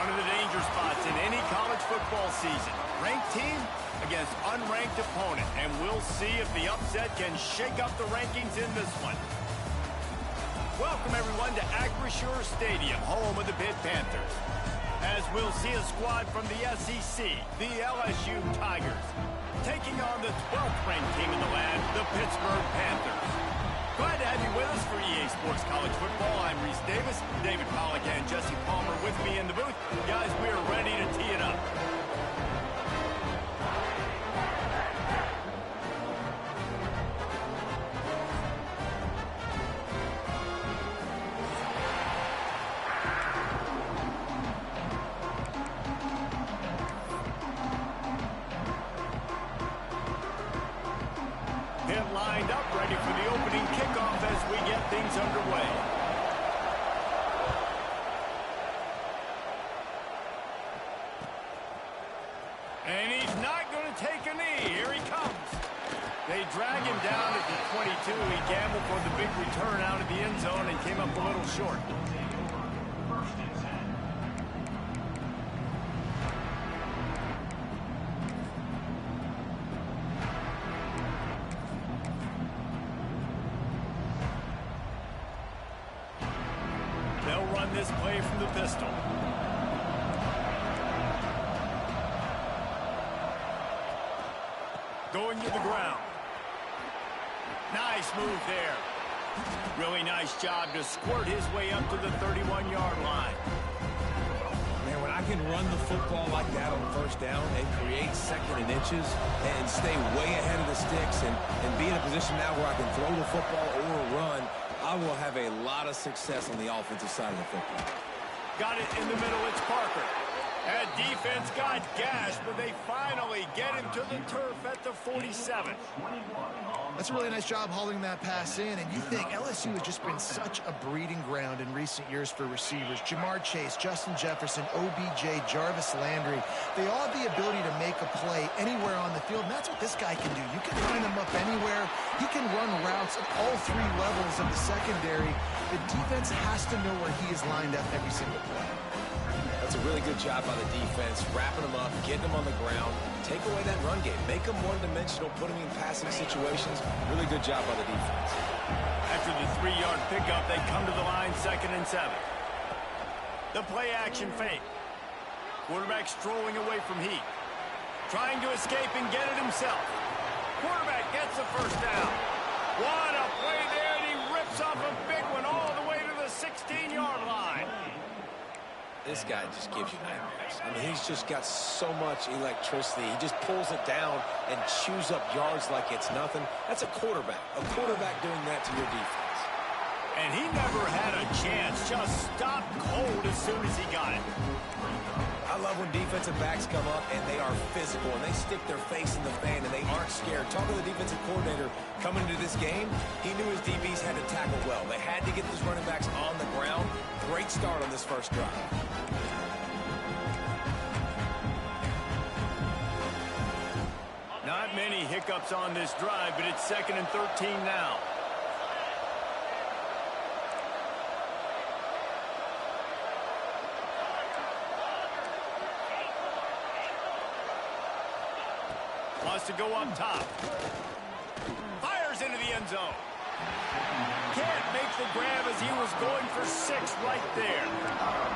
One of the danger spots in any college football season. Ranked team against unranked opponent. And we'll see if the upset can shake up the rankings in this one. Welcome, everyone, to Acrisure Stadium, home of the Pitt Panthers. As we'll see a squad from the SEC, the LSU Tigers, taking on the 12th ranked team in the land, the Pittsburgh Panthers. Glad to have you with us for EA Sports College Football. I'm Reese Davis, David Pollack and Jesse Palmer with me in the booth. Guys, we are ready to tee it up. Lined up, ready for the opening kickoff as we get things underway. And he's not going to take a knee. Here he comes. They drag him down at the 22. He gambled for the big return out of the end zone and came up a little short. They'll run this play from the pistol. Going to the ground. Nice move there. Really nice job to squirt his way up to the 31-yard line. Man, when I can run the football like that on first down and create second and inches and stay way ahead of the sticks and be in a position now where I can throw the football or run, I will have a lot of success on the offensive side of the football. Got it in the middle. It's Parker. That defense got gashed, but they finally get him to the turf at the 47. That's a really nice job hauling that pass in, and you think LSU has just been such a breeding ground in recent years for receivers. Jamar Chase, Justin Jefferson, OBJ, Jarvis Landry. They all have the ability to make a play anywhere on the field, and that's what this guy can do. You can line him up anywhere. He can run routes at all three levels of the secondary. The defense has to know where he is lined up every single play. That's a really good job by the defense, wrapping them up, getting them on the ground, take away that run game, make them one-dimensional, put them in passing situations. Really good job by the defense. After the 3-yard pickup, they come to the line 2nd and 7. The play action fake. Quarterback strolling away from heat. Trying to escape and get it himself. Quarterback gets the first down. What a play there, and he rips off a big one all the way to the 16-yard line. This guy just gives you nightmares. I mean, he's just got so much electricity. He just pulls it down and chews up yards like it's nothing. That's a quarterback. A quarterback doing that to your defense. And he never had a chance. Just stopped cold as soon as he got it. I love when defensive backs come up and they are physical and they stick their face in the fan and they aren't scared. Talking to the defensive coordinator coming into this game, he knew his DBs had to tackle well. They had to get these running backs on the ground. Great start on this first drive. Not many hiccups on this drive, but it's 2nd and 13 now. Wants to go up top. Fires into the end zone. Can't make the grab as he was going for 6 right there.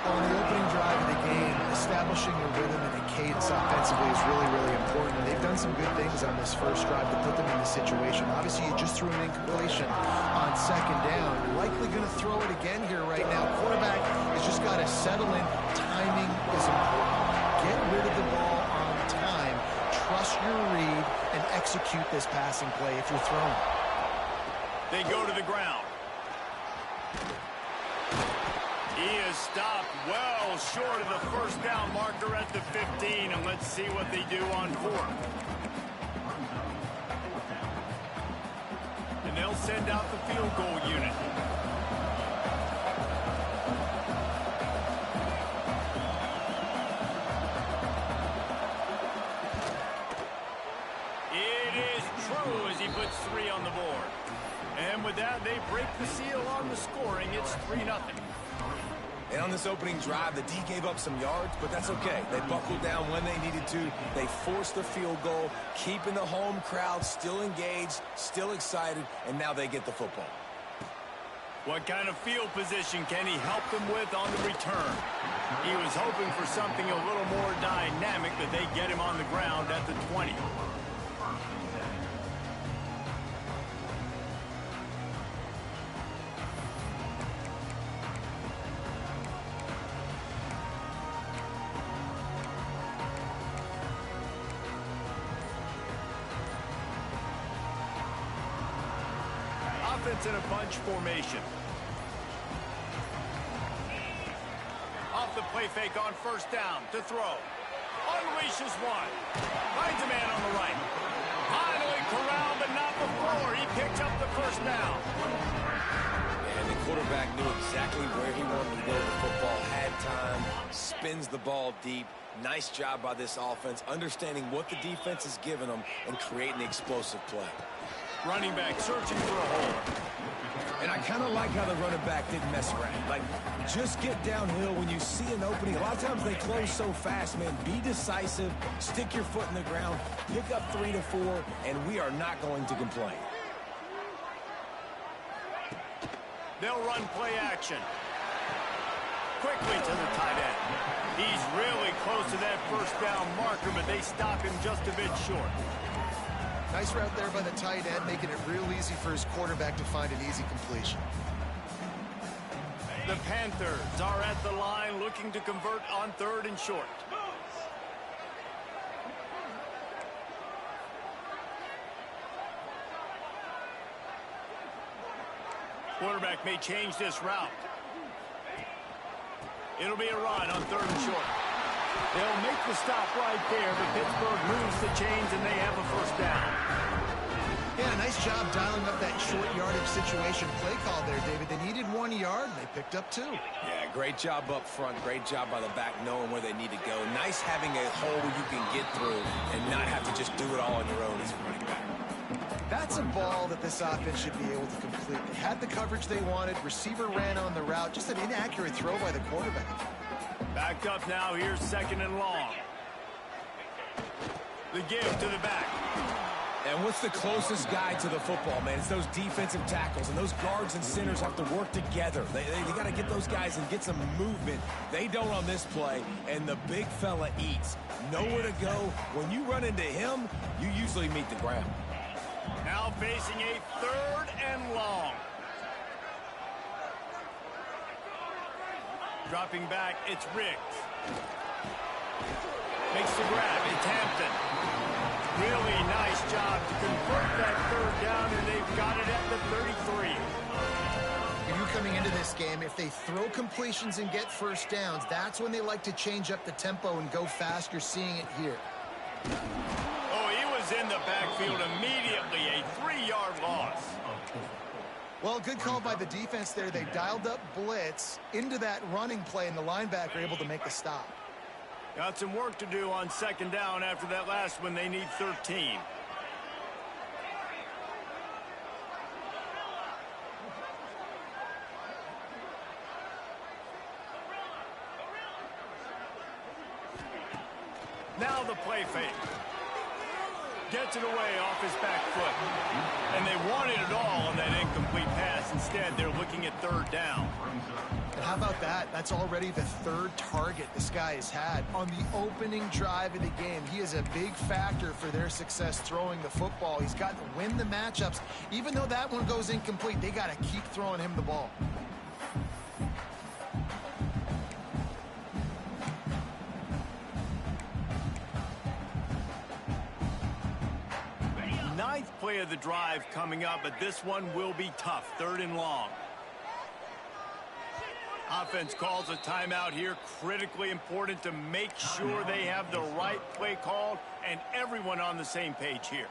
On the opening drive of the game, establishing a rhythm and a cadence offensively is really, really important. They've done some good things on this first drive to put them in this situation. Obviously, you just threw an incompletion on 2nd down. You're likely going to throw it again here right now. Quarterback has just got to settle in. Timing is important. Get rid of the ball on time. Trust your read and execute this passing play if you're throwing. They go to the ground. He is stopped well short of the first down marker at the 15, and let's see what they do on 4th. And they'll send out the field goal unit. It is true as he puts 3 on the board. And with that, they break the seal on the scoring. It's 3-0. And on this opening drive, the D gave up some yards, but that's okay. They buckled down when they needed to. They forced the field goal, keeping the home crowd still engaged, still excited, and now they get the football. What kind of field position can he help them with on the return? He was hoping for something a little more dynamic, but they get him on the ground at the 20. Offense in a bunch formation. Off the play fake on first down to throw. Unleashes one. Finds a man on the right. Finally corralled, but not before. He picked up the first down. And the quarterback knew exactly where he wanted to go with the football. Had time. Spins the ball deep. Nice job by this offense, understanding what the defense is giving them and creating the explosive play. Running back searching for a hole. And I kind of like how the running back didn't mess around. Like, just get downhill when you see an opening. A lot of times they close so fast, man. Be decisive, stick your foot in the ground, pick up 3 to 4, and we are not going to complain. They'll run play action. Quickly to the tight end. He's really close to that first down marker, but they stop him just a bit short. Nice route there by the tight end, making it real easy for his quarterback to find an easy completion. The Panthers are at the line looking to convert on 3rd and short. Quarterback may change this route. It'll be a run on 3rd and short. They'll make the stop right there, but Pittsburgh moves the chains and they have a first down. Yeah, nice job dialing up that short yardage situation play call there, David. They needed 1 yard, and they picked up 2. Yeah, great job up front. Great job by the back knowing where they need to go. Nice having a hole where you can get through and not have to just do it all on your own as a running back. That's a ball that this offense should be able to complete. They had the coverage they wanted. Receiver ran on the route. Just an inaccurate throw by the quarterback. Backed up now. Here's 2nd and long. The give to the back. And what's the closest guy to the football, man? It's those defensive tackles, and those guards and centers have to work together. They got to get those guys and get some movement. They don't on this play, and the big fella eats. Nowhere to go. When you run into him, you usually meet the ground. Now facing a 3rd and long. Dropping back, it's Riggs. Makes the grab, it's Hampton. Really nice job to convert that 3rd down, and they've got it at the 33. If you're coming into this game, if they throw completions and get first downs, that's when they like to change up the tempo and go fast. You're seeing it here. Oh, he was in the backfield immediately, a 3-yard loss. Well, good call by the defense there. They dialed up blitz into that running play, and the linebacker able to make the stop. Got some work to do on 2nd down after that last one. They need 13. Now the play fake. Gets it away off his back foot. And they wanted it all on that incomplete pass. Instead, they're looking at 3rd down. And how about that? That's already the 3rd target this guy has had on the opening drive of the game. He is a big factor for their success throwing the football. He's got to win the matchups. Even though that one goes incomplete, they got to keep throwing him the ball. Ninth play of the drive coming up, but this one will be tough. 3rd and long. Offense calls a timeout here. Critically important to make sure they have the right play called and everyone on the same page here.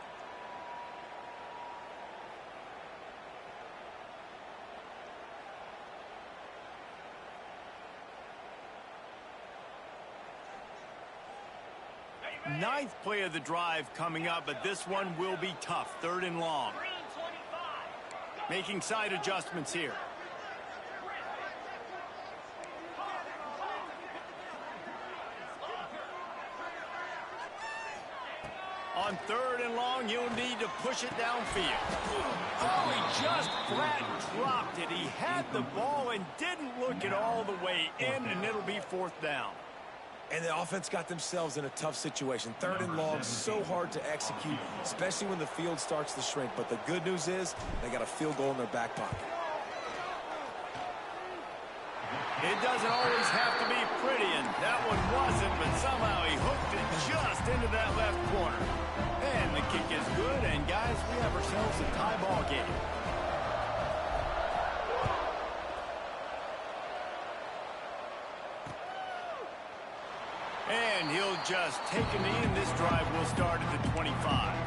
Ninth play of the drive coming up, but this one will be tough. 3rd and long. Making side adjustments here. On 3rd and long, you'll need to push it downfield. Oh, he just flat dropped it. He had the ball and didn't look it all the way in, and it'll be 4th down. And the offense got themselves in a tough situation. 3rd and long, so hard to execute, especially when the field starts to shrink. But the good news is they got a field goal in their back pocket. It doesn't always have to be pretty, and that one wasn't, but somehow he hooked it just into that left corner. And the kick is good, and guys, we have ourselves a tie ball game. And he'll just take a knee, and this drive will start at the 25.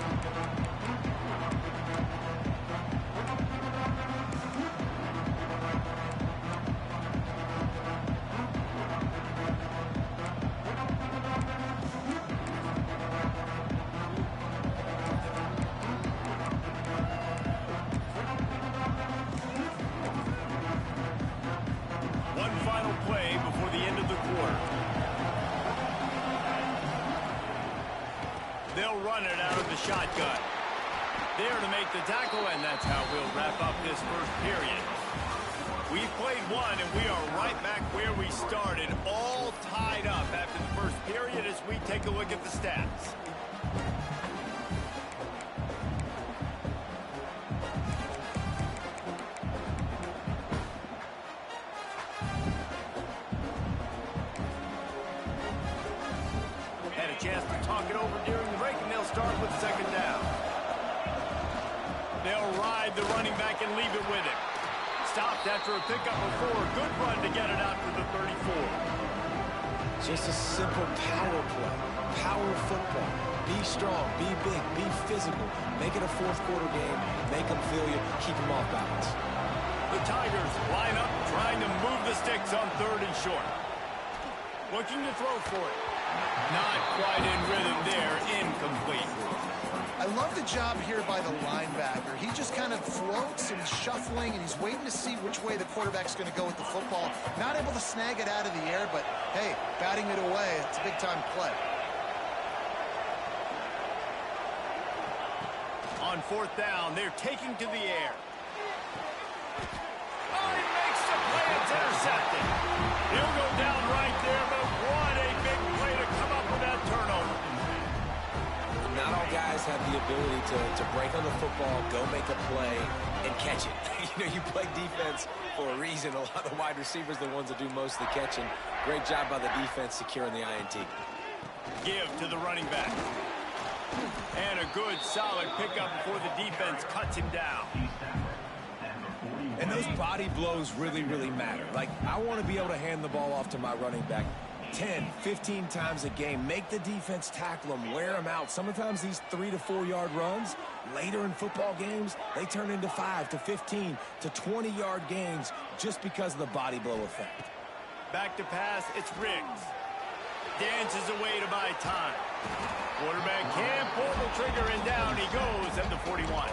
One final play before the end of the quarter. They'll run it out of the shotgun. There to make the tackle, and that's how we'll wrap up this first period. We've played one, and we are right back where we started, all tied up after the first period as we take a look at the stats. Chance to talk it over during the break, and they'll start with 2nd down. They'll ride the running back and leave it with him. Stopped after a pickup of 4. Good run to get it out to the 34. Just a simple power play. Power football. Be strong, be big, be physical. Make it a 4th quarter game. Make them feel you. Keep them off balance. The Tigers line up, trying to move the sticks on 3rd and short. Looking to throw for it. Not quite in rhythm there. Incomplete. I love the job here by the linebacker. He just kind of floats and he's shuffling and he's waiting to see which way the quarterback's going to go with the football. Not able to snag it out of the air, but hey, batting it away, it's a big-time play. On 4th down, they're taking to the air. Oh, he makes the play. It's intercepted. He'll go down right there, but what a big play to come up with that turnover. Not all guys have the ability to break on the football, go make a play, and catch it. You play defense for a reason. A lot of the wide receivers are the ones that do most of the catching. Great job by the defense securing the INT. Give to the running back. And a good, solid pickup before the defense cuts him down. And those body blows really, really matter. Like, I want to be able to hand the ball off to my running back 10, 15 times a game. Make the defense tackle them, wear them out. Sometimes these 3 to 4 yard runs, later in football games, they turn into 5 to 15 to 20 yard gains just because of the body blow effect. Back to pass, it's Riggs. Dances away to buy time. Quarterback can't pull the trigger, and down he goes at the 41.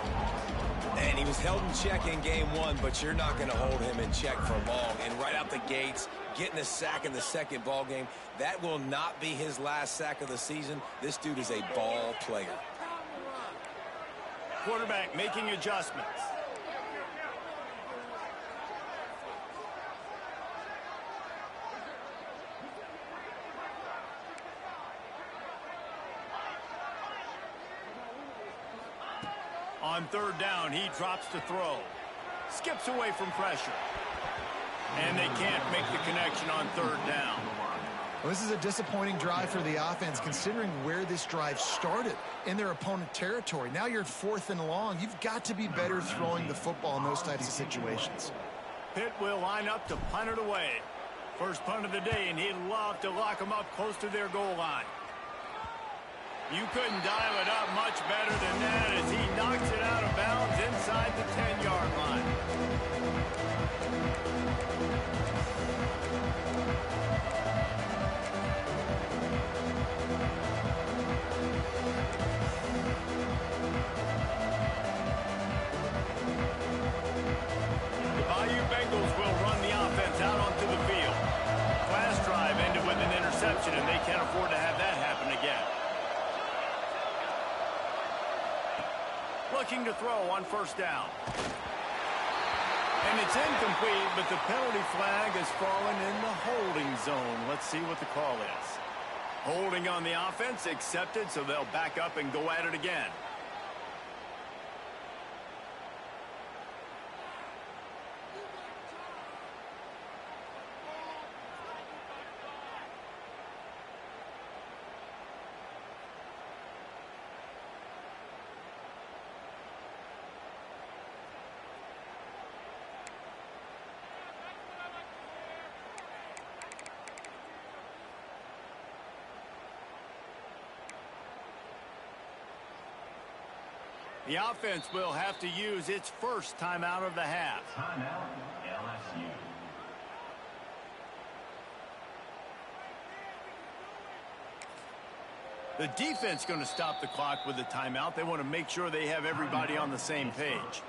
And he was held in check in game 1, but you're not going to hold him in check for long. And right out the gates, getting a sack in the 2nd ball game, that will not be his last sack of the season. This dude is a ball player. Quarterback making adjustments. On 3rd down, he drops to throw. Skips away from pressure. And they can't make the connection on 3rd down. Well, this is a disappointing drive for the offense, considering where this drive started, in their opponent territory. Now you're at 4th and long. You've got to be better throwing the football in those types of situations. Pitt will line up to punt it away. First punt of the day, and he'd love to lock them up close to their goal line. You couldn't dial it up much better than that as he knocks it out of bounds inside the 10-yard line. The Bayou Bengals will run the offense out onto the field. Last drive ended with an interception, and they can't afford to have that happen again. Looking to throw on first down. And it's incomplete, but the penalty flag has fallen in the holding zone. Let's see what the call is. Holding on the offense, accepted, so they'll back up and go at it again. The offense will have to use its first timeout of the half. Timeout, LSU. The defense going to stop the clock with the timeout. They want to make sure they have everybody on the same page.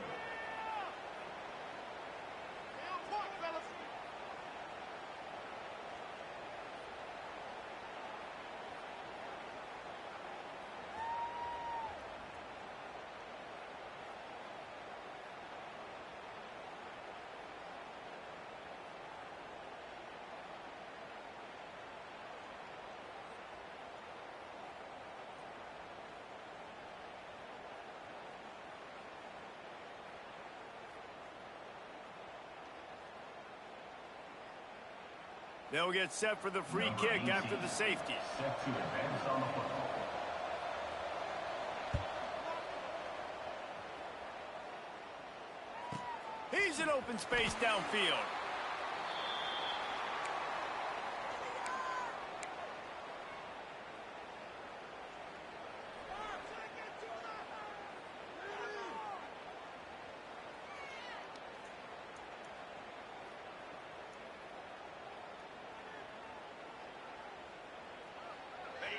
They'll get set for the free kick after the safety. Set to advance on the football. He's in open space downfield.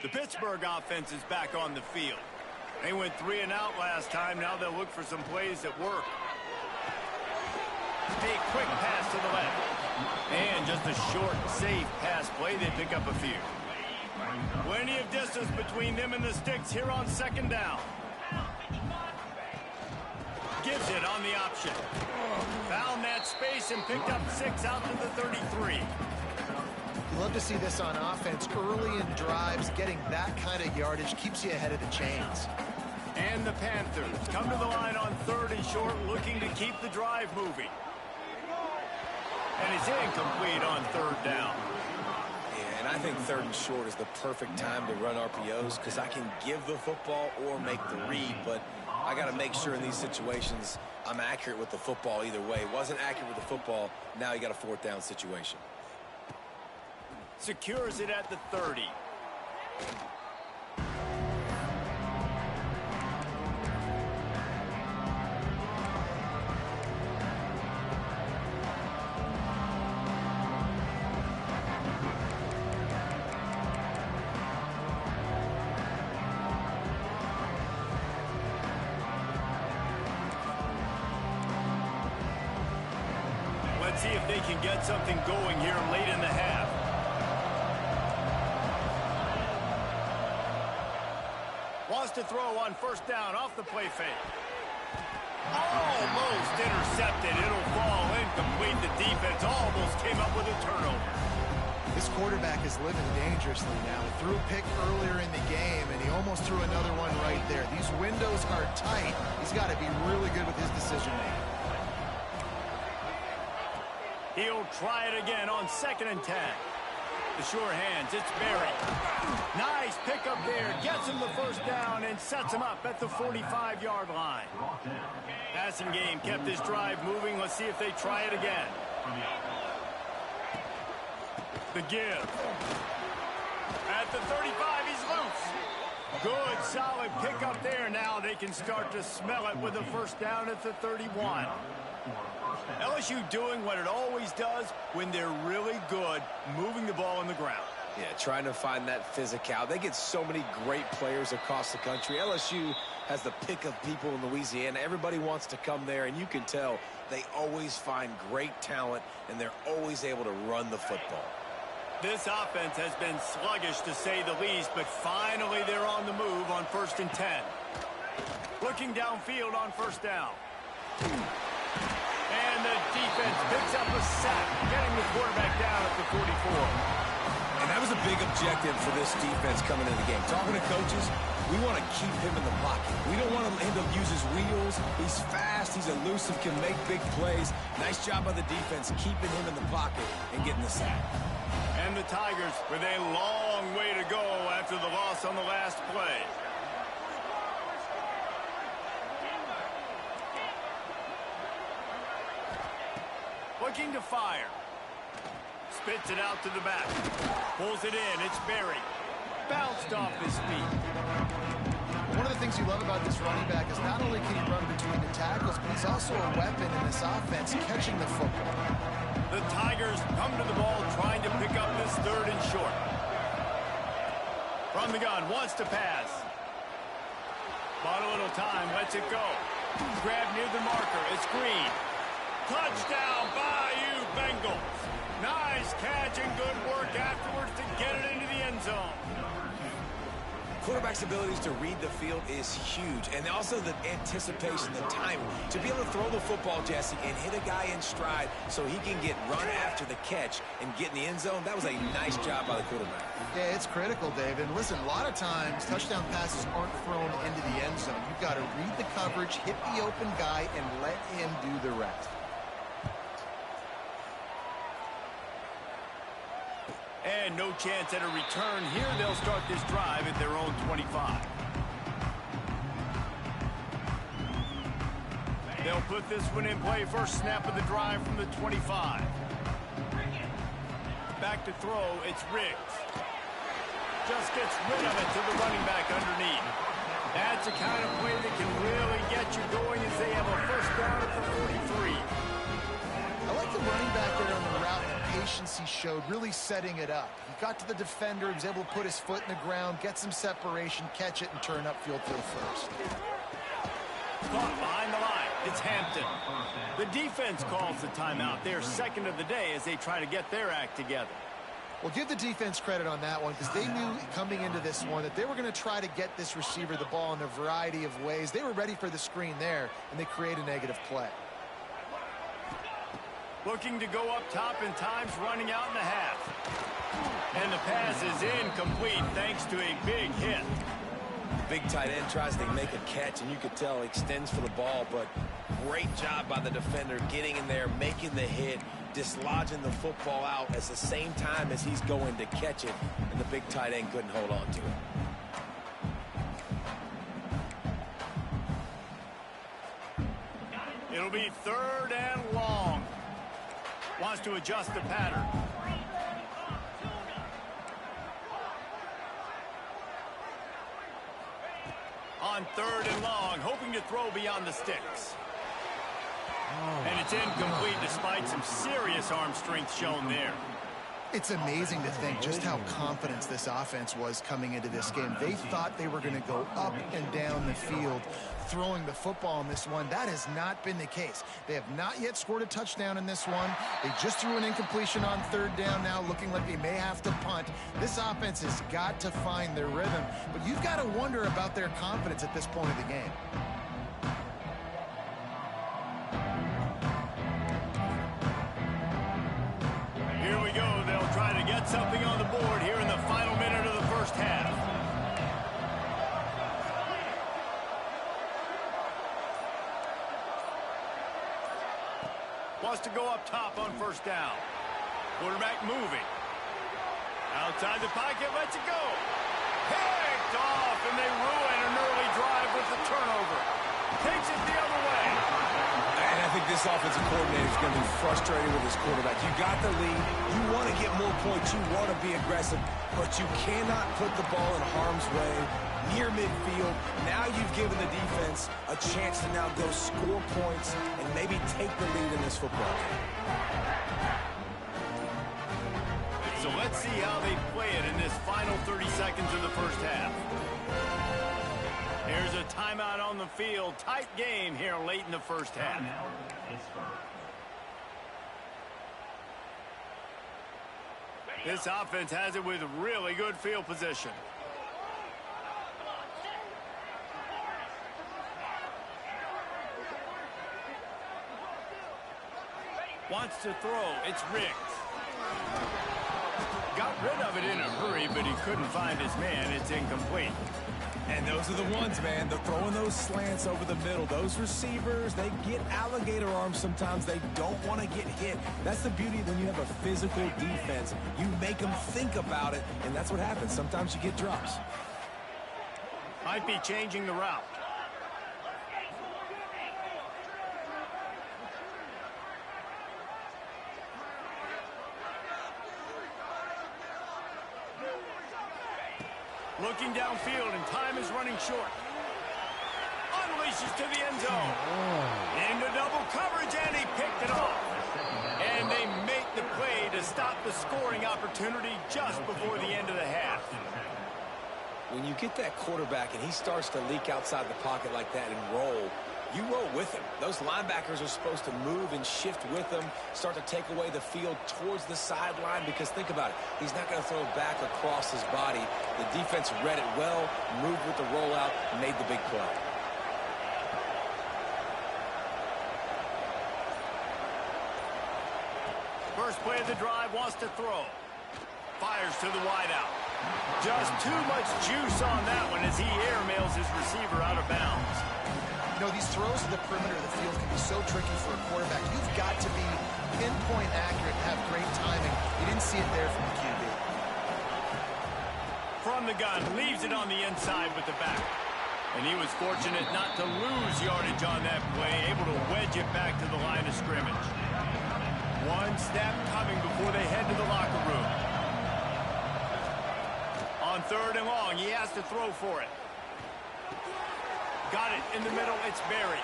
The Pittsburgh offense is back on the field. They went 3 and out last time. Now they'll look for some plays that work. A quick pass to the left. And just a short, safe pass play. They pick up a few. Plenty of distance between them and the sticks here on second down. Gives it on the option. Found that space and picked up 6 out to the 33. You love to see this on offense. Early in drives, getting that kind of yardage keeps you ahead of the chains. And the Panthers come to the line on 3rd and short, looking to keep the drive moving. And it's incomplete on 3rd down. Yeah, and I think 3rd and short is the perfect time to run RPOs because I can give the football or make the read, but I got to make sure in these situations I'm accurate with the football either way. Wasn't accurate with the football, now you got a 4th down situation. Secures it at the 30. Let's see if they can get something going here late in the half. Wants to throw on first down off the play fake. Almost intercepted. It'll fall incomplete. The defense almost came up with a turnover. This quarterback is living dangerously now. He threw a pick earlier in the game, and he almost threw another one right there. These windows are tight. He's got to be really good with his decision-making. He'll try it again on 2nd and 10. The sure hands, it's Berry. Nice pickup there. Gets him the first down and sets him up at the 45-yard line. Passing game kept this drive moving. Let's see if they try it again. The give. At the 35, he's loose. Good, solid pickup there. Now they can start to smell it with a first down at the 31. LSU doing what it always does when they're really good, moving the ball on the ground. Yeah, trying to find that physical. They get so many great players across the country. LSU has the pick of people in Louisiana. Everybody wants to come there, and you can tell they always find great talent, and they're always able to run the football. This offense has been sluggish, to say the least, but finally they're on the move on 1st and 10. Looking downfield on first down. And the defense picks up a sack, getting the quarterback down at the 44. And that was a big objective for this defense coming into the game. Talking to coaches, we want to keep him in the pocket. We don't want him to use his wheels. He's fast, he's elusive, can make big plays. Nice job by the defense keeping him in the pocket and getting the sack. And the Tigers with a long way to go after the loss on the last play. Looking to fire. Spits it out to the back. Pulls it in. It's Berry. Bounced off his feet. One of the things you love about this running back is not only can he run between the tackles, but he's also a weapon in this offense, catching the football. The Tigers come to the ball trying to pick up this 3rd and short. From the gun, wants to pass. Bought a little time, lets it go. Grab near the marker. It's Green. Touchdown, Bayou Bengals. Nice catch and good work afterwards to get it into the end zone. Quarterback's abilities to read the field is huge, and also the anticipation, the timing. To be able to throw the football, Jesse, and hit a guy in stride so he can get run after the catch and get in the end zone, that was a nice job by the quarterback. Yeah, it's critical, David. Listen, a lot of times touchdown passes aren't thrown into the end zone. You've got to read the coverage, hit the open guy, and let him do the rest. And no chance at a return here. They'll start this drive at their own 25. They'll put this one in play. First snap of the drive from the 25. Back to throw. It's Riggs. Just gets rid of it to the running back underneath. That's the kind of play that can really get you going as they have a first down at the 43. I like the running back there on the route and the patience he showed, really setting it up. He got to the defender, he was able to put his foot in the ground, get some separation, catch it, and turn upfield for the first. Caught behind the line. It's Hampton. The defense calls the timeout. They're second of the day as they try to get their act together. Well, give the defense credit on that one because they knew coming into this one that they were going to try to get this receiver the ball in a variety of ways. They were ready for the screen there, and they create a negative play. Looking to go up top, and time's running out in the half. And the pass is incomplete thanks to a big hit. Big tight end tries to make a catch, and you could tell he extends for the ball, but great job by the defender getting in there, making the hit, dislodging the football out at the same time as he's going to catch it, and the big tight end couldn't hold on to it. It'll be 3rd and long. Wants to adjust the pattern. On 3rd and long, hoping to throw beyond the sticks. And it's incomplete despite some serious arm strength shown there. It's amazing to think just how confident this offense was coming into this game. They thought they were going to go up and down the field throwing the football in this one. That has not been the case. They have not yet scored a touchdown in this one. They just threw an incompletion on 3rd down now, looking like they may have to punt. This offense has got to find their rhythm, but you've got to wonder about their confidence at this point of the game. Here we go. They'll try to get something on the board here in the final minute of the first half. Wants to go up top on 1st down. Quarterback moving. Outside the pocket, lets it go. Picked off, and they ruin an early drive with the turnover. Takes it the other way. And I think this offensive coordinator is going to be frustrated with his quarterback. You got the lead. You want to get more points. You want to be aggressive, but you cannot put the ball in harm's way near midfield. Now you've given the defense a chance to now go score points and maybe take the lead in this football game. So let's see how they play it in this final 30 seconds of the first half. Here's a timeout on the field. Tight game here late in the first half. This offense has it with really good field position. Wants to throw. It's Riggs. Got rid of it in a hurry, but he couldn't find his man. It's incomplete. And those are the ones, man. They're throwing those slants over the middle. Those receivers, they get alligator arms sometimes. They don't want to get hit. That's the beauty when you have a physical defense. You make them think about it, and that's what happens. Sometimes you get drops. Might be changing the route. Looking downfield, and time is running short. Unleashes to the end zone. Into double coverage, and he picked it off. And they make the play to stop the scoring opportunity just before the end of the half. When you get that quarterback and he starts to leak outside the pocket like that and roll, you roll with him. Those linebackers are supposed to move and shift with him, start to take away the field towards the sideline, because think about it. He's not going to throw back across his body. The defense read it well, moved with the rollout, made the big play. First play of the drive, wants to throw. Fires to the wideout. Just too much juice on that one as he airmails his receiver out of bounds. You know, these throws to the perimeter of the field can be so tricky for a quarterback. You've got to be pinpoint accurate and have great timing. You didn't see it there from the QB. From the gun, leaves it on the inside with the back. And he was fortunate not to lose yardage on that play, able to wedge it back to the line of scrimmage. One snap coming before they head to the locker room. On 3rd and long, he has to throw for it. Got it in the middle, it's Berry.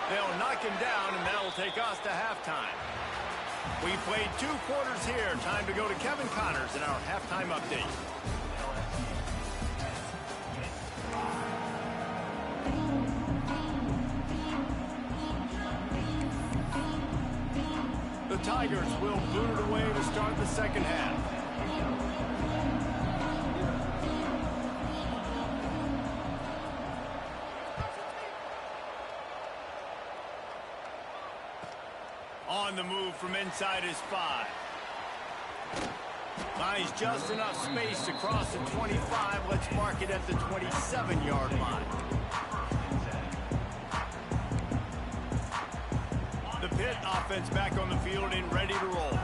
They'll knock him down, and that'll take us to halftime. We played 2 quarters here. Time to go to Kevin Connors in our halftime update. The Tigers will boot it away to start the second half. On the move from inside his 5. Buys just enough space to cross the 25. Let's mark it at the 27-yard line. The Pitt offense back on the field and ready to roll.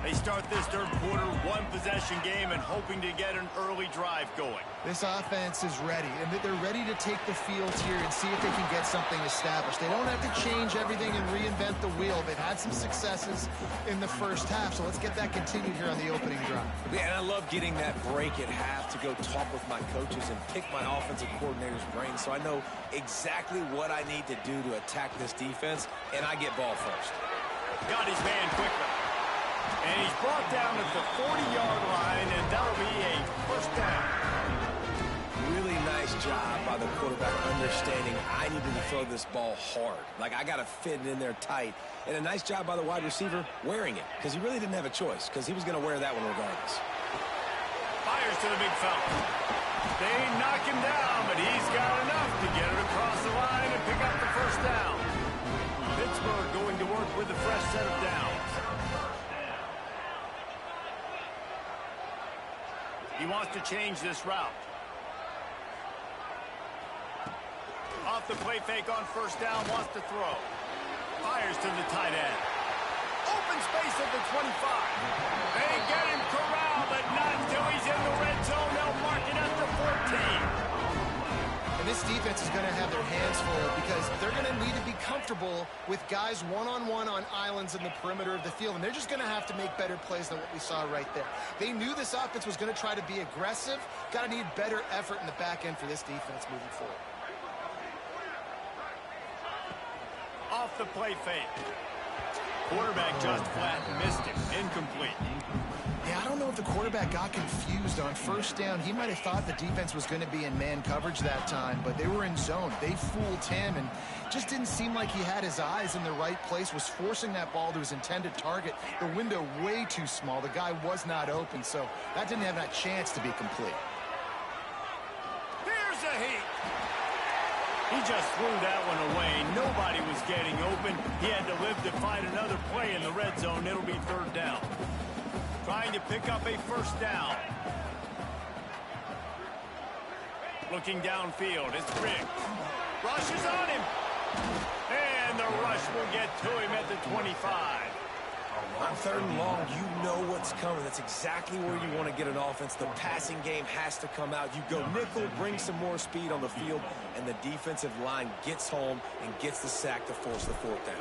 They start this 3rd quarter, 1-possession game, and hoping to get an early drive going. This offense is ready, and they're ready to take the field here and see if they can get something established. They don't have to change everything and reinvent the wheel. They've had some successes in the first half, so let's get that continued here on the opening drive. Yeah, and I love getting that break at half to go talk with my coaches and pick my offensive coordinator's brain so I know exactly what I need to do to attack this defense, and I get ball first. Got his man quickly. And he's brought down at the 40-yard line, and that'll be a first down. Really nice job by the quarterback understanding I needed to throw this ball hard. Like, I got to fit it in there tight. And a nice job by the wide receiver wearing it, because he really didn't have a choice, because he was going to wear that one regardless. Fires to the big fella. They knock him down, but he's got enough to get it across the line and pick up the first down. Pittsburgh going to work with a fresh set of downs. He wants to change this route. Off the play fake on first down, wants to throw. Fires to the tight end. Open space at the 25. They get him corralled, but not until he's in the red zone. They'll mark it at the 14. And this defense is going to have their hands full because they're going to need to be comfortable with guys one-on-one on islands in the perimeter of the field, and they're just going to have to make better plays than what we saw right there. They knew this offense was going to try to be aggressive. Got to need better effort in the back end for this defense moving forward. Off the play fake. Quarterback just flat missed him. Incomplete. Yeah, I don't know if the quarterback got confused on first down. He might have thought the defense was going to be in man coverage that time, but they were in zone. They fooled him and just didn't seem like he had his eyes in the right place, was forcing that ball to his intended target. The window way too small. The guy was not open, so that didn't have that chance to be complete. Here's a heat. He just threw that one away. Nobody was getting open. He had to live to find another play in the red zone. It'll be third down. Trying to pick up a first down. Looking downfield. It's Riggs. Rush is on him. And the rush will get to him at the 25. On third and long, you know what's coming. That's exactly where you want to get an offense. The passing game has to come out. You go nickel, bring some more speed on the field, and the defensive line gets home and gets the sack to force the fourth down.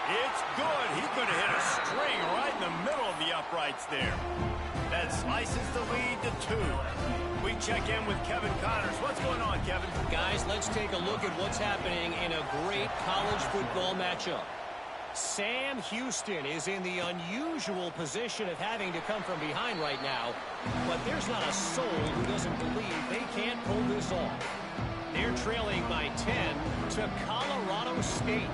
It's good. He could have hit a string right in the middle of the uprights there. That slices the lead to 2. We check in with Kevin Connors. What's going on, Kevin? Guys, let's take a look at what's happening in a great college football matchup. Sam Houston is in the unusual position of having to come from behind right now, but there's not a soul who doesn't believe they can't pull this off. They're trailing by 10 to Colorado State.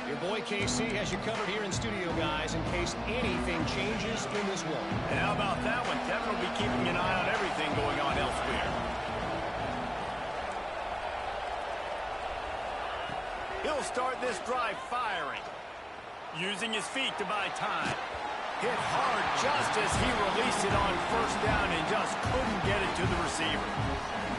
Your boy KC has you covered here in studio, guys, in case anything changes in this one. And how about that one? Kevin will be keeping an eye on everything going on elsewhere. He'll start this drive firing. Using his feet to buy time. Hit hard just as he released it on first down and just couldn't get it to the receiver.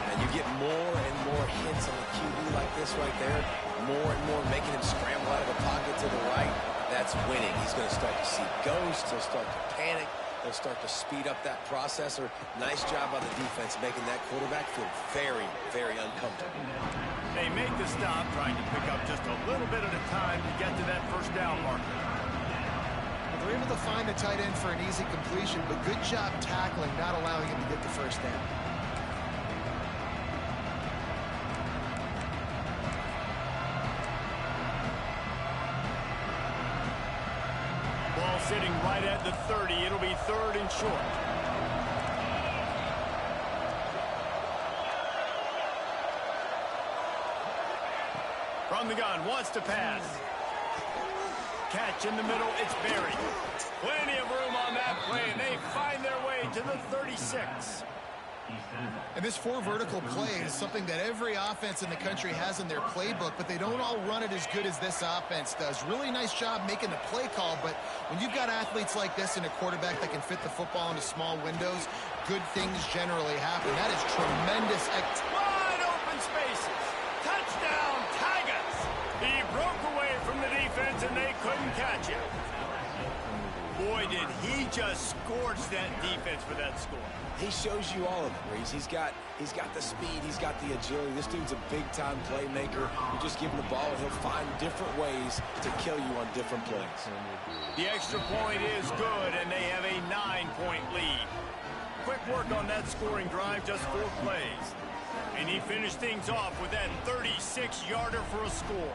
And you get more and more hits on the QB like this right there. More and more making him scramble out of the pocket to the right. That's winning. He's going to start to see ghosts. He'll start to panic. He'll start to speed up that processor. Nice job by the defense making that quarterback feel very, very uncomfortable. They make the stop, trying to pick up just a little bit at a time to get to that first down marker. They're able to find the tight end for an easy completion, but good job tackling, not allowing him to get the first down. Ball sitting right at the 30. It'll be third and short. From the gun, wants to pass. Catch in the middle, it's Berry. Plenty of room on that play, and they find their way to the 36. And this 4 vertical play is something that every offense in the country has in their playbook, but they don't all run it as good as this offense does. Really nice job making the play call, but when you've got athletes like this and a quarterback that can fit the football into small windows, good things generally happen. That is tremendous. Wide open spaces. Touchdown, Tigers. He broke away from the defense, and they couldn't catch him. Boy, did he just scorch that defense for that score. He shows you all of it, Reese. He's got the speed. He's got the agility. This dude's a big-time playmaker. You just give him the ball, and he'll find different ways to kill you on different plays. The extra point is good, and they have a 9-point lead. Quick work on that scoring drive, just 4 plays. And he finished things off with that 36-yarder for a score.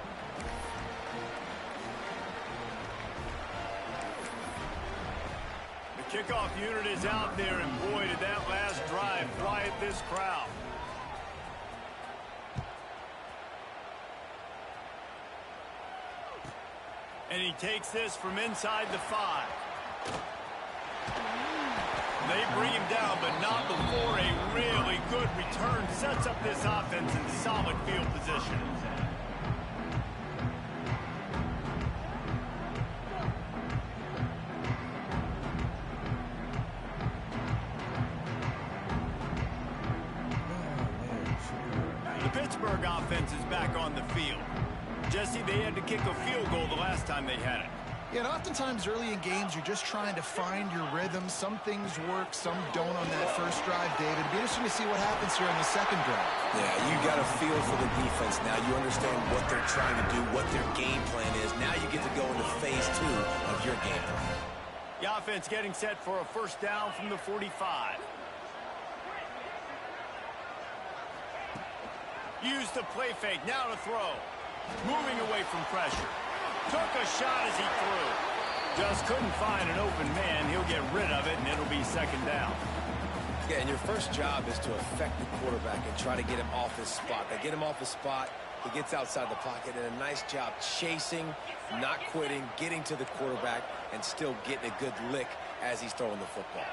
The kickoff unit is out there, and boy, did that last drive quiet this crowd. And he takes this from inside the 5. They bring him down, but not before a really good return sets up this offense in solid field position. The Pittsburgh offense is back on the field. Jesse, they had to kick a field goal the last time they had it. Yeah, and oftentimes early in games, you're just trying to find your rhythm. Some things work, some don't on that first drive, David. It'll be interesting to see what happens here in the second drive. Yeah, you got a feel for the defense now. You understand what they're trying to do, what their game plan is. Now you get to go into phase 2 of your game plan. The offense getting set for a first down from the 45. Use the play fake, now to throw. Moving away from pressure. Took a shot as he threw. Just couldn't find an open man. He'll get rid of it, and it'll be second down. Yeah, and your first job is to affect the quarterback and try to get him off his spot. They get him off his spot. He gets outside the pocket, and a nice job chasing, not quitting, getting to the quarterback, and still getting a good lick as he's throwing the football.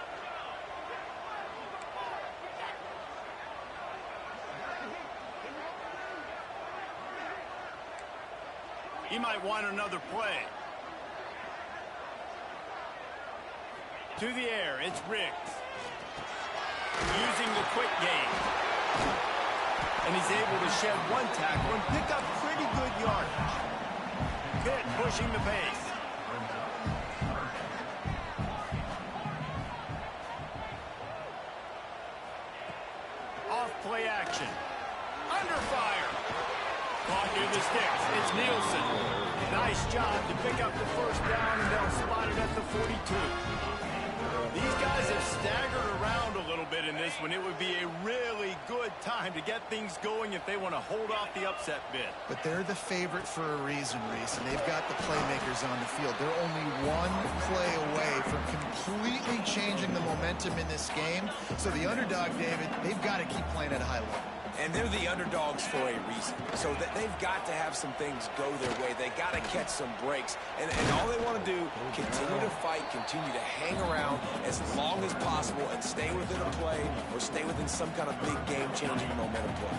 He might want another play. To the air, it's Riggs. Using the quick game. And he's able to shed one tackle and pick up pretty good yardage. Pitt pushing the pace. Off play action. Under fire. Caught near the sticks. It's Nielsen. Nice job to pick up the first down, and they'll spot it at the 42. These guys have staggered around a little bit in this one. It would be a really good time to get things going if they want to hold off the upset bid. But they're the favorite for a reason, Reese, and they've got the playmakers on the field. They're only one play away from completely changing the momentum in this game. So the underdog, David, they've got to keep playing at a high level. And they're the underdogs for a reason. So that they've got to have some things go their way. They got to catch some breaks. And all they want to do, continue to fight, continue to hang around as long as possible and stay within a play or stay within some kind of big game-changing momentum play.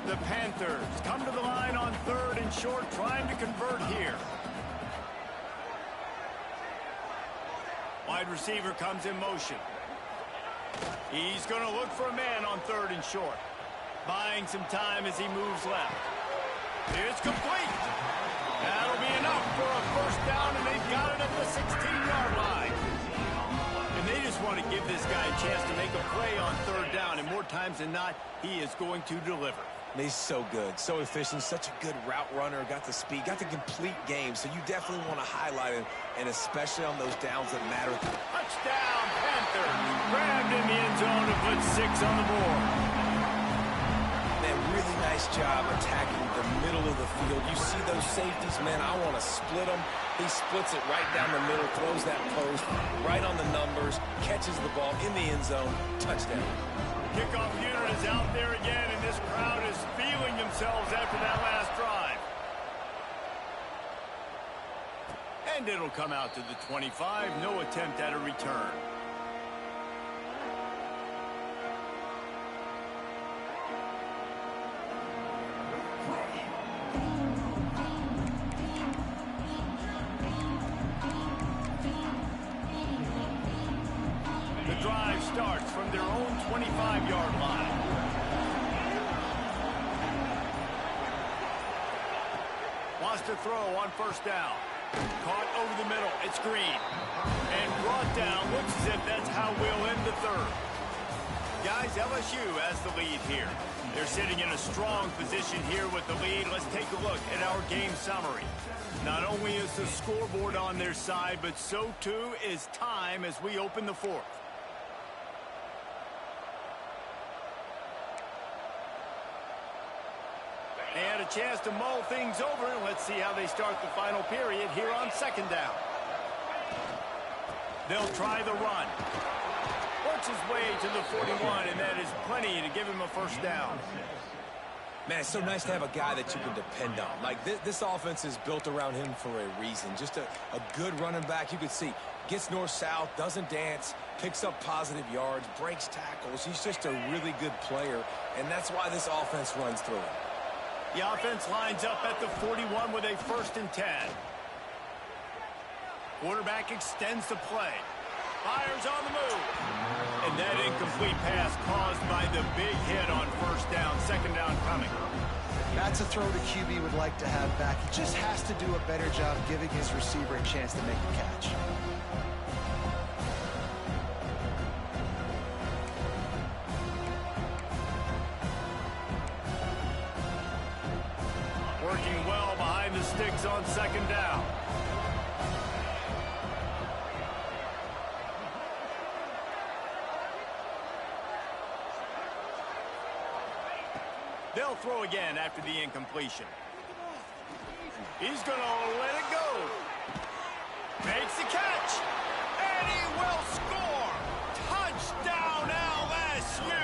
The Panthers come to the line on 3rd and short, trying to convert here. Wide receiver comes in motion. He's going to look for a man on 3rd and short. Buying some time as he moves left. It's complete. That'll be enough for a first down, and they've got it at the 16-yard line. And they just want to give this guy a chance to make a play on 3rd down, and more times than not, he is going to deliver. He's so good, so efficient, such a good route runner, got the speed, got the complete game, so you definitely want to highlight him, and especially on those downs that matter. Touchdown, Panthers. Grabbed in the end zone to put 6 on the board. Really nice job attacking the middle of the field. You see those safeties, man, I want to split them. He splits it right down the middle, throws that post right on the numbers, catches the ball in the end zone, touchdown. Kickoff unit is out there again, and this crowd is feeling themselves after that last drive. And it'll come out to the 25, no attempt at a return. Drive starts from their own 25-yard line. Wants to throw on 1st down. Caught over the middle. It's Green. And brought down. Looks as if that's how we'll end the 3rd. Guys, LSU has the lead here. They're sitting in a strong position here with the lead. Let's take a look at our game summary. Not only is the scoreboard on their side, but so too is time as we open the 4th. And a chance to mull things over, and let's see how they start the final period here on 2nd down. They'll try the run. Works his way to the 41, and that is plenty to give him a first down. Man, it's so nice to have a guy that you can depend on. Like, this offense is built around him for a reason. Just a good running back. You can see, gets north-south, doesn't dance, picks up positive yards, breaks tackles. He's just a really good player, and that's why this offense runs through him. The offense lines up at the 41 with a 1st and 10. Quarterback extends the play. Fires on the move. And that incomplete pass caused by the big hit on 1st down. 2nd down coming. That's a throw the QB would like to have back. He just has to do a better job giving his receiver a chance to make the catch. Working well behind the sticks on 2nd down. They'll throw again after the incompletion. He's going to let it go. Makes the catch. And he will score. Touchdown LSU.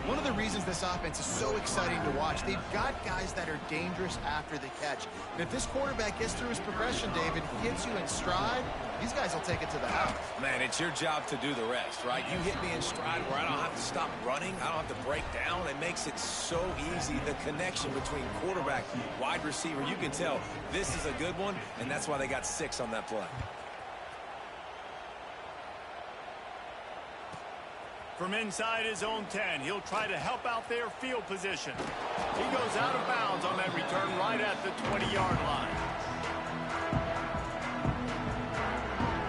One of the reasons this offense is so exciting to watch, they've got guys that are dangerous after the catch. And if this quarterback gets through his progression, David, hits you in stride, these guys will take it to the house. Man, it's your job to do the rest, right? You hit me in stride where I don't have to stop running. I don't have to break down. It makes it so easy. The connection between quarterback, wide receiver, you can tell this is a good one, and that's why they got 6 on that play. From inside his own 10, he'll try to help out their field position. He goes out of bounds on that return right at the 20-yard line.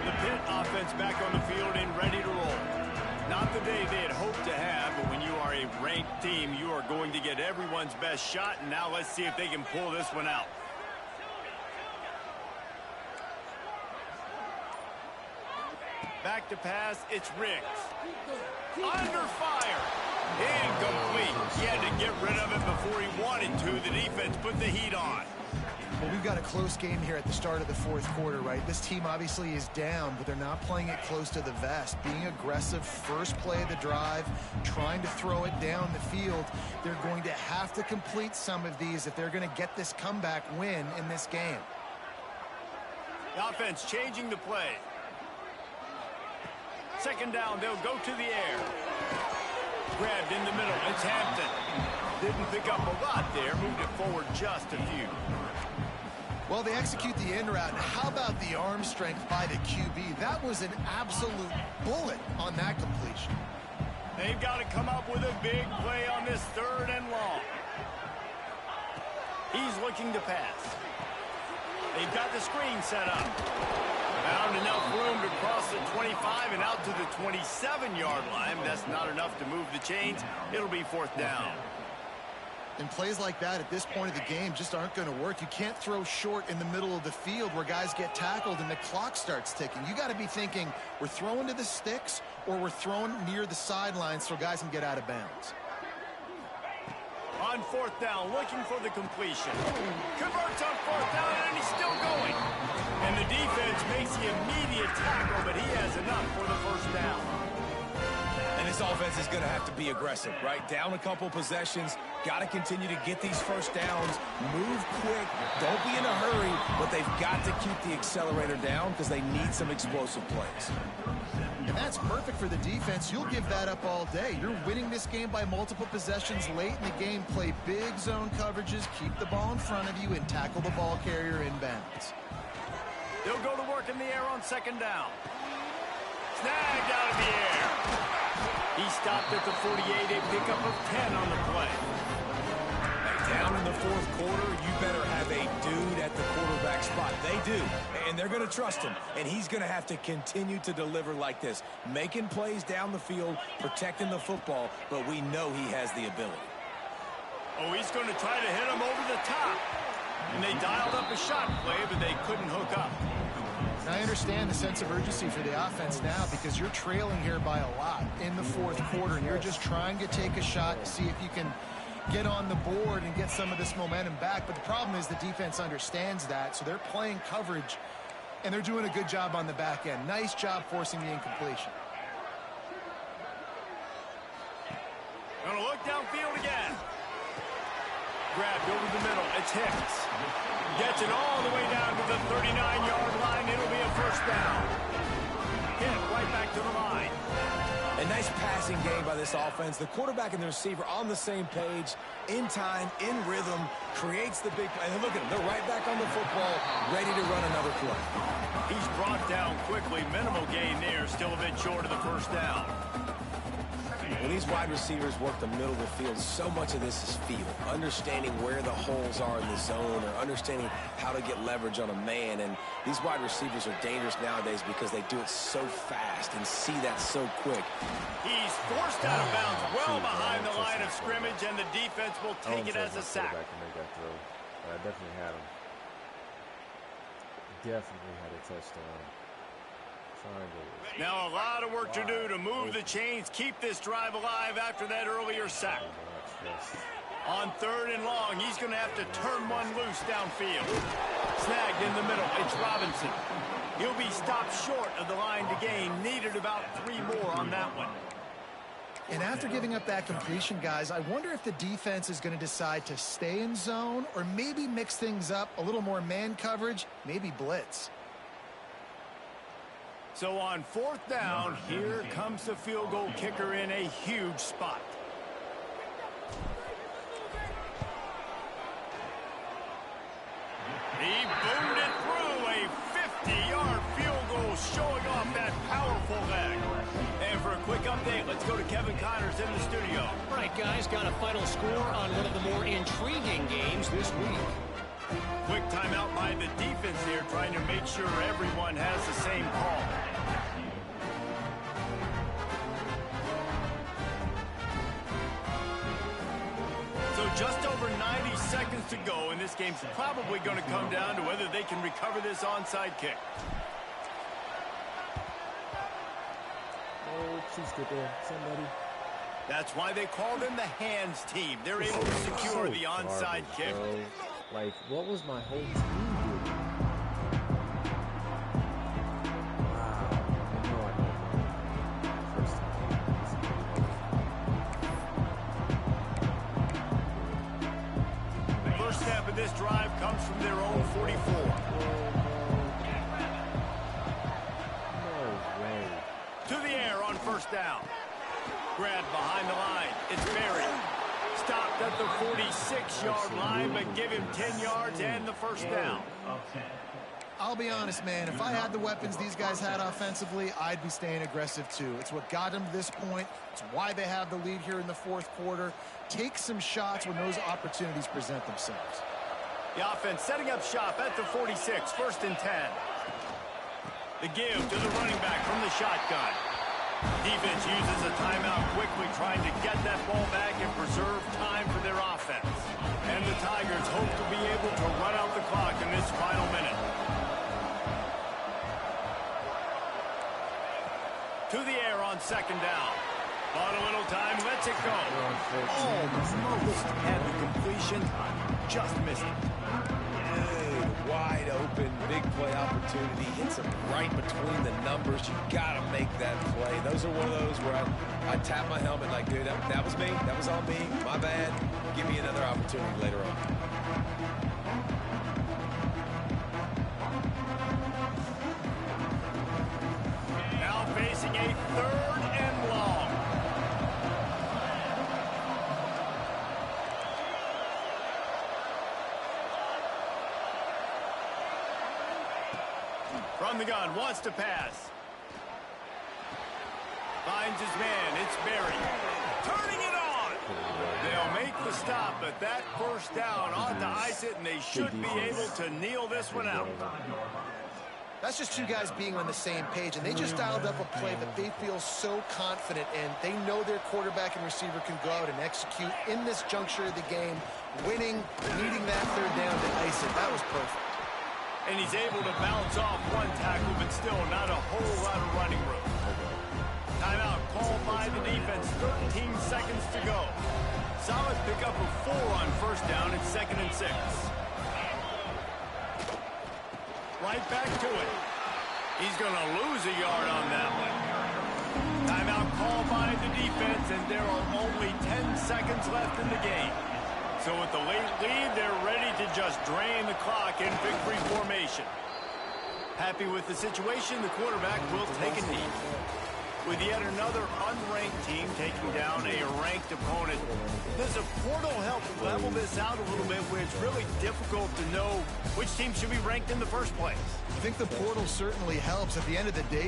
The Pitt offense back on the field and ready to roll. Not the day they had hoped to have, but when you are a ranked team, you are going to get everyone's best shot, and now let's see if they can pull this one out. Back to pass, it's Riggs. Under fire. Incomplete. He had to get rid of it before he wanted to. The defense put the heat on. Well, we've got a close game here at the start of the fourth quarter, right? This team obviously is down, but they're not playing it close to the vest. Being aggressive, first play of the drive, trying to throw it down the field. They're going to have to complete some of these if they're going to get this comeback win in this game. The offense changing the play. Second down, they'll go to the air. Grabbed in the middle, it's Hampton. Didn't pick up a lot there, moved it forward just a few. Well, they execute the end route. How about the arm strength by the QB? That was an absolute bullet on that completion. They've got to come up with a big play on this 3rd and long. He's looking to pass. They've got the screen set up. Found enough room to cross the 25 and out to the 27-yard line. That's not enough to move the chains. It'll be 4th down. And plays like that at this point of the game just aren't going to work. You can't throw short in the middle of the field where guys get tackled and the clock starts ticking. You got to be thinking we're throwing to the sticks or we're throwing near the sidelines so guys can get out of bounds. On 4th down, looking for the completion. Converts on 4th down, and he's still going. And the defense makes the immediate tackle, but he has enough for the 1st down. And this offense is going to have to be aggressive, right? Down a couple possessions. Got to continue to get these 1st downs. Move quick. Don't be in a hurry, but they've got to keep the accelerator down because they need some explosive plays. And that's perfect for the defense. You'll give that up all day. You're winning this game by multiple possessions late in the game. Play big zone coverages, keep the ball in front of you, and tackle the ball carrier in bounds. They'll go to work in the air on 2nd down. Snagged out of the air. He stopped at the 48, a pickup of 10 on the play. Down in the 4th quarter, you better have a dude at the quarterback spot. They do, and they're going to trust him, and he's going to have to continue to deliver like this, making plays down the field, protecting the football, but we know he has the ability. Oh, he's going to try to hit him over the top. And they dialed up a shot play, but they couldn't hook up. I understand the sense of urgency for the offense now because you're trailing here by a lot in the 4th quarter. You're just trying to take a shot to see if you can get on the board and get some of this momentum back. But the problem is the defense understands that, so they're playing coverage, and they're doing a good job on the back end. Nice job forcing the incompletion. Gonna look downfield again. Grabbed over the middle. It's Hicks. Gets it all the way down to the 39-yard line. It'll be a 1st down. Hit right back to the line. A nice passing game by this offense. The quarterback and the receiver on the same page, in time, in rhythm, creates the big play. And look at them. They're right back on the football, ready to run another play. He's brought down quickly. Minimal gain there. Still a bit short of the 1st down. When these wide receivers work the middle of the field, so much of this is feel. Understanding where the holes are in the zone or understanding how to get leverage on a man. And these wide receivers are dangerous nowadays because they do it so fast and see that so quick. He's forced out of bounds well behind the line of scrimmage, and the defense will take it as a sack. I definitely had him. Definitely had a touchdown. Now a lot of work to do to move the chains, keep this drive alive after that earlier sack. On 3rd and long, he's going to have to turn one loose downfield. Snagged in the middle, it's Robinson. He'll be stopped short of the line to gain. Needed about 3 more on that one. And after giving up that completion, guys, I wonder if the defense is going to decide to stay in zone or maybe mix things up, a little more man coverage, maybe blitz. So on 4th down, here comes the field goal kicker in a huge spot. He boomed it through, a 50-yard field goal showing off that powerful leg. And for a quick update, let's go to Kevin Connors in the studio. All right, guys, got a final score on one of the more intriguing games this week. Quick timeout by the defense here, trying to make sure everyone has the same call. So just over 90 seconds to go, and this game's probably going to come down to whether they can recover this onside kick. Oh, please get there, somebody. That's why they call them the hands team. They're able to secure the onside kick. Bro. Like, what was my whole team doing? Wow. I know. First time. The first step of this drive comes from their own 44. No way. To the air on 1st down. Grabbed behind the line. It's buried. Stopped at the 46-yard line, but give him 10 yards and the first down. I'll be honest, man, if I had the weapons these guys had offensively, I'd be staying aggressive too. It's what got them to this point. It's why they have the lead here in the 4th quarter. Take some shots when those opportunities present themselves. The offense setting up shop at the 46, 1st and 10. The give to the running back from the shotgun. Defense uses a timeout quickly, trying to get that ball back and preserve time for their offense. And the Tigers hope to be able to run out the clock in this final minute. To the air on 2nd down. On a little time, lets it go. Almost had the completion, just missed it. Wide open, big play opportunity. Hits him right between the numbers. You got to make that play. Those are one of those where I tap my helmet like, dude, that was me. That was on me. My bad. Give me another opportunity later on. Now facing a 3rd and long. From the gun, wants to pass. Finds his man, it's buried. Turning it on! They'll make the stop, but that 1st down ought to ice it, and they should be able to kneel this one out. That's just two guys being on the same page, and they just dialed up a play that they feel so confident in. They know their quarterback and receiver can go out and execute in this juncture of the game, winning, needing that 3rd down to ice it. That was perfect. And he's able to bounce off one tackle, but still not a whole lot of running room. Timeout called by the defense. 13 seconds to go. Solid pickup of 4 on 1st down. It's 2nd and 6. Right back to it. He's going to lose a yard on that one. Timeout called by the defense, and there are only 10 seconds left in the game. So with the late lead, they're ready to just drain the clock in victory formation. Happy with the situation, the quarterback will take a knee. With yet another unranked team taking down a ranked opponent, does a portal help level this out a little bit where it's really difficult to know which team should be ranked in the first place? I think the portal certainly helps. At the end of the day,